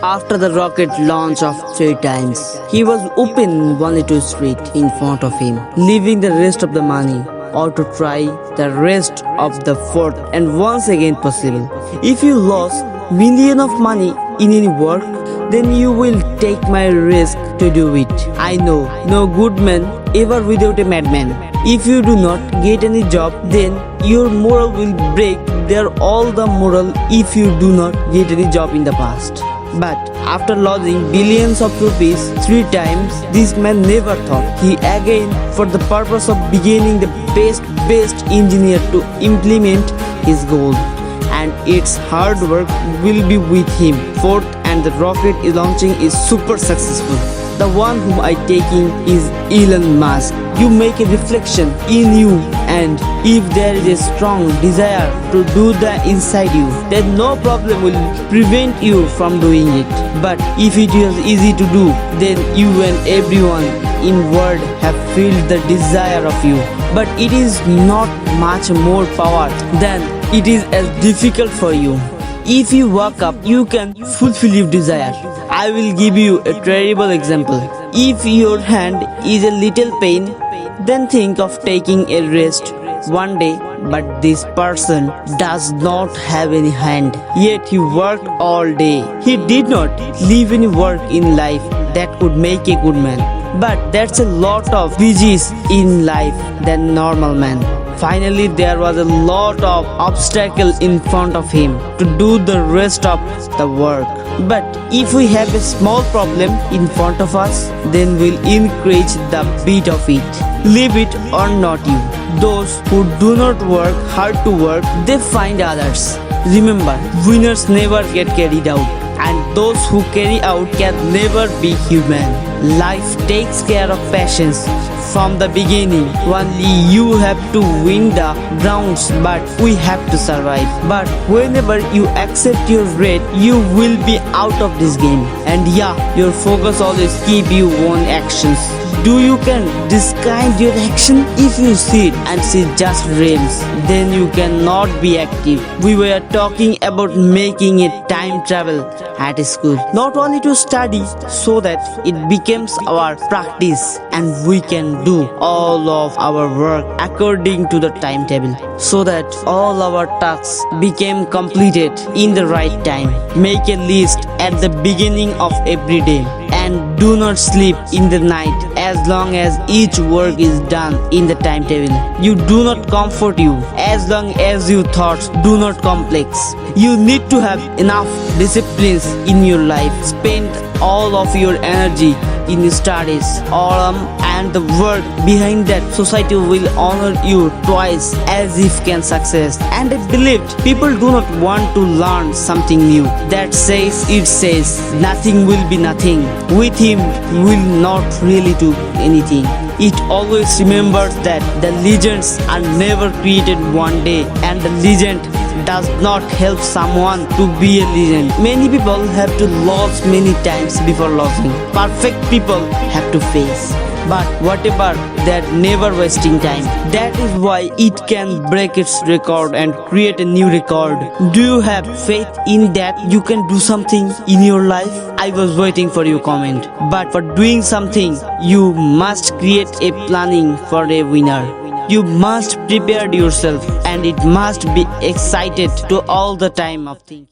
After the rocket launch of 3 times, he was open only to street in front of him, leaving the rest of the money or to try the rest of the fourth and once again possible. If you lost million of money in any work, then you will take my risk to do it. I know no good man ever without a madman. If you do not get any job, then your moral will break there all the moral if you do not get any job in the past. But after losing billions of rupees 3 times, this man never thought. He again, for the purpose of beginning the best engineer to implement his goal. And its hard work will be with him. Fourth, and the rocket is launching is super successful. The one whom I taking is Elon Musk. You make a reflection in you, and if there is a strong desire to do that inside you, then no problem will prevent you from doing it. But if it is easy to do, then you and everyone in world have felt the desire of you. But it is not much more power than it is as difficult for you. If you wake up, you can fulfill your desire. I will give you a terrible example. If your hand is a little pain, then think of taking a rest one day, but this person does not have any hand, yet he worked all day. He did not leave any work in life that could make a good man. But that's a lot of busys in life than normal man. Finally, there was a lot of obstacles in front of him to do the rest of the work. But if we have a small problem in front of us, then we'll increase the beat of it. Leave it or not you. Those who do not work hard to work, they find others. Remember, winners never get carried out, and those who carry out can never be human. Life takes care of patience from the beginning. Only you have to win the grounds, but we have to survive. But whenever you accept your rate, you will be out of this game. And yeah, your focus always keep you on actions. Do you can disguise your action? If you sit and see just dreams, then you cannot be active. We were talking about making a time travel at school, not only to study so that it becomes our practice and we can do all of our work according to the timetable, so that all our tasks became completed in the right time. Make a list at the beginning of every day and do not sleep in the night as long as each work is done in the timetable. You do not comfort you as long as your thoughts do not complex. You need to have enough disciplines in your life. Spend all of your energy in studies, and the work behind that society will honor you twice as if can success. And I believed people do not want to learn something new. That says nothing will be nothing. With him will not really do anything. It always remembers that the legends are never created one day, and the legend does not help someone to be a legend. Many people have to lose many times before losing. Perfect people have to face. But whatever, they're never wasting time. That is why it can break its record and create a new record. Do you have faith in that you can do something in your life? I was waiting for your comment. But for doing something, you must create a planning for a winner. You must prepare yourself, and it must be excited to all the time of thinking.